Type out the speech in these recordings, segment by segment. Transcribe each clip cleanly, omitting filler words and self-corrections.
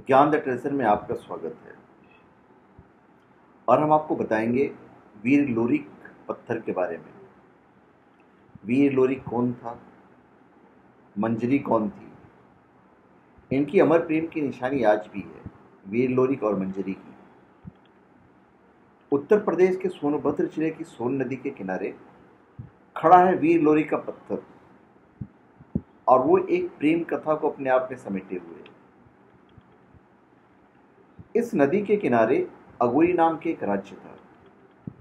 ज्ञान the treasure में आपका स्वागत है। और हम आपको बताएंगे वीर लोरिक पत्थर के बारे में। वीर लोरिक कौन था, मंजरी कौन थी। इनकी अमर प्रेम की निशानी आज भी है, वीर लोरिक और मंजरी की। उत्तर प्रदेश के सोनभद्र जिले की सोन नदी के किनारे खड़ा है वीर लोरिक का पत्थर, और वो एक प्रेम कथा को अपने आप में समेटे हुए है। इस नदी के किनारे अगोरी नाम के एक राज्य था।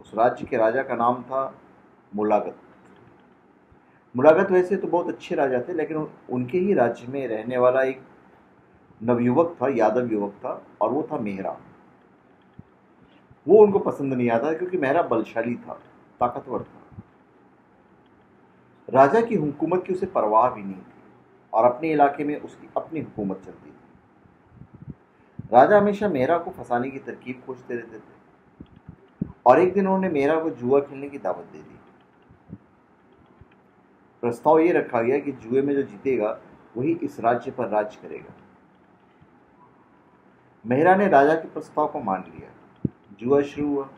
उस राज्य के राजा का नाम था मुलागत। मुलागत वैसे तो बहुत अच्छे राजा थे, लेकिन उनके ही राज्य में रहने वाला एक नवयुवक था, यादव युवक था, और वो था मेहरा। वो उनको पसंद नहीं आता क्योंकि मेहरा बलशाली था, ताकतवर था। राजा की हुकूमत की उसे परवाह भी नहीं थी, और अपने इलाके में उसकी अपनी हुकूमत चलती थी। राजा हमेशा मेहरा को फंसाने की तरकीब खोजते रहते थे, और एक दिन उन्होंने मेहरा को जुआ खेलने की दावत दे दी। प्रस्ताव ये रखा गया कि जुए में जो जीतेगा वही इस राज्य पर राज करेगा। मेहरा ने राजा के प्रस्ताव को मान लिया। जुआ शुरू हुआ।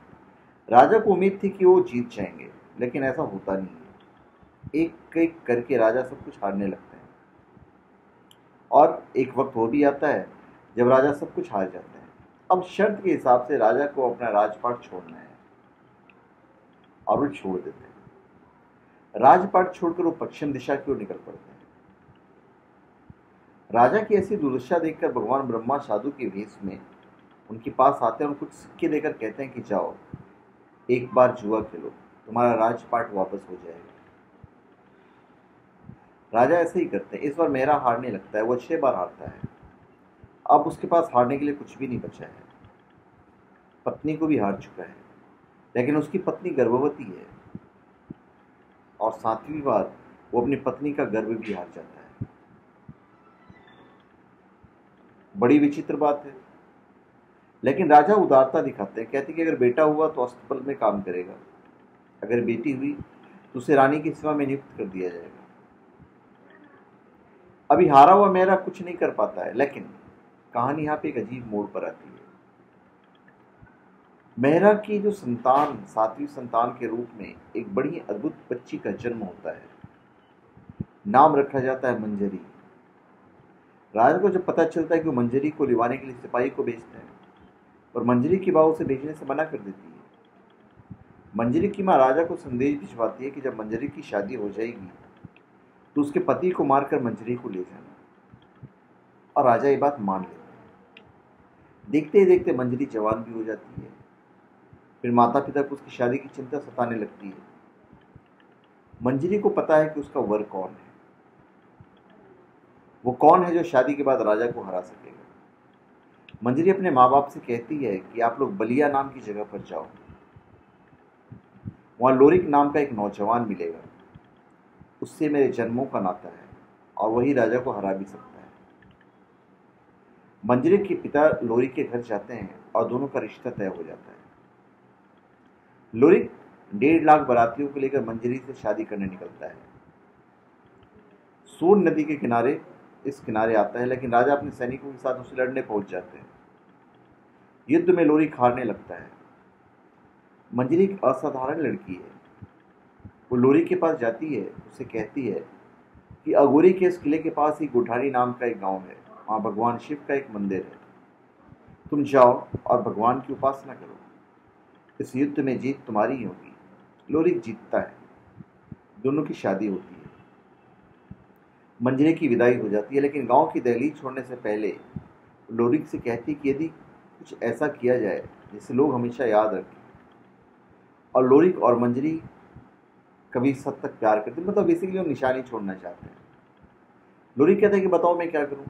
राजा को उम्मीद थी कि वो जीत जाएंगे, लेकिन ऐसा होता नहीं है। एक एक करके राजा सब कुछ हारने लगते हैं, और एक वक्त वो भी आता है जब राजा सब कुछ हार जाते हैं। अब शर्त के हिसाब से राजा को अपना राजपाट छोड़ना है, और वो छोड़ देते हैं। राजपाट छोड़कर वो पश्चिम दिशा की ओर निकल पड़ते हैं। राजा की ऐसी दुर्दशा देखकर भगवान ब्रह्मा साधु के वेश में उनके पास आते हैं और कुछ सिक्के देकर कहते हैं कि जाओ, एक बार जुआ खेलो, तुम्हारा राजपाट वापस हो जाएगा। राजा ऐसे ही करते हैं। इस बार मेहरा हारने लगता है। वो 6 बार हारता है। अब उसके पास हारने के लिए कुछ भी नहीं बचा है। पत्नी को भी हार चुका है, लेकिन उसकी पत्नी गर्भवती है, और 7वीं बार वो अपनी पत्नी का गर्भ भी हार जाता है। बड़ी विचित्र बात है। लेकिन राजा उदारता दिखाते हैं, कहते कि अगर बेटा हुआ तो अस्तबल में काम करेगा, अगर बेटी हुई तो उसे रानी की सेवा में नियुक्त कर दिया जाएगा। अभी हारा हुआ मेहरा कुछ नहीं कर पाता है, लेकिन कहानी यहाँ पे एक अजीब मोड़ पर आती है। मेहरा की जो संतान, 7वीं संतान के रूप में एक बड़ी अद्भुत बच्ची का जन्म होता है। नाम रखा जाता है मंजरी। राजा को जब पता चलता है कि वो मंजरी को लिवाने के लिए सिपाही को भेजते हैं, और मंजरी की माँ उसे भेजने से मना कर देती है। मंजरी की माँ राजा को संदेश भिजवाती है कि जब मंजरी की शादी हो जाएगी तो उसके पति को मारकर मंजरी को ले जाना, और राजा ये बात मान लेते हैं। देखते ही देखते मंजरी जवान भी हो जाती है। फिर माता पिता को उसकी शादी की चिंता सताने लगती है। मंजरी को पता है कि उसका वर कौन है। वो कौन है जो शादी के बाद राजा को हरा सकेगा। मंजरी अपने माँ बाप से कहती है कि आप लोग बलिया नाम की जगह पर जाओ, वहां लोरिक नाम का एक नौजवान मिलेगा, उससे मेरे जन्मों का नाता है, और वही राजा को हरा भी सकता है। मंजरी के पिता लोरिक के घर जाते हैं, और दोनों का रिश्ता तय हो जाता है। लोरिक 1.5 लाख बारातियों को लेकर मंजरी से शादी करने निकलता है। सोन नदी के किनारे इस किनारे आता है, लेकिन राजा अपने सैनिकों के साथ उसे लड़ने पहुंच जाते हैं। युद्ध में लोरिक हारने लगता है। मंजरी एक असाधारण लड़की है। वो लोरिक के पास जाती है, उसे कहती है कि अगोरी के इस किले के पास ही गुठारी नाम का एक गांव है, वहां भगवान शिव का एक मंदिर है। तुम जाओ और भगवान की उपासना करो, इस युद्ध में जीत तुम्हारी ही होगी। लोरिक जीतता है। दोनों की शादी होती है। मंजरी की विदाई हो जाती है, लेकिन गांव की दहलीज छोड़ने से पहले लोरिक से कहती कि यदि कुछ ऐसा किया जाए जिसे लोग हमेशा याद रखें। और लोरिक और मंजरी कभी इस हद तक प्यार करते, मतलब बेसिकली हम निशानी छोड़ना चाहते हैं। लोरिक कहता है कि बताओ मैं क्या करूं,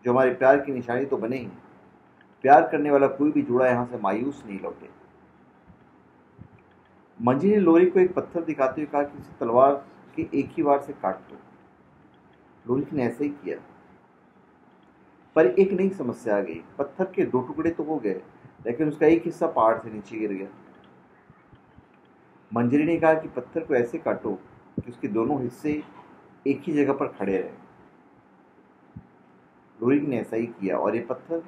जो हमारे प्यार की निशानी तो बने ही। प्यार करने वाला कोई भी जोड़ा यहां से मायूस नहीं लौटे। मंजरी ने लोरिक को एक पत्थर दिखाते हुए कहा कि इसे तलवार के एक ही वार से काट दो। लोरिक ने ऐसा ही किया, पर एक नई समस्या आ गई। पत्थर के 2 टुकड़े तो हो गए, लेकिन उसका एक हिस्सा पहाड़ से नीचे गिर गया। मंजरी ने कहा कि पत्थर को ऐसे काटो कि उसके दोनों हिस्से एक ही जगह पर खड़े रहें। रोहिंग ने ऐसा ही किया और ये पत्थर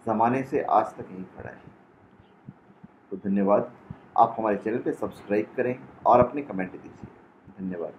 ज़माने से आज तक यहीं खड़ा है। तो धन्यवाद। आप हमारे चैनल पे सब्सक्राइब करें और अपने कमेंट दीजिए। धन्यवाद।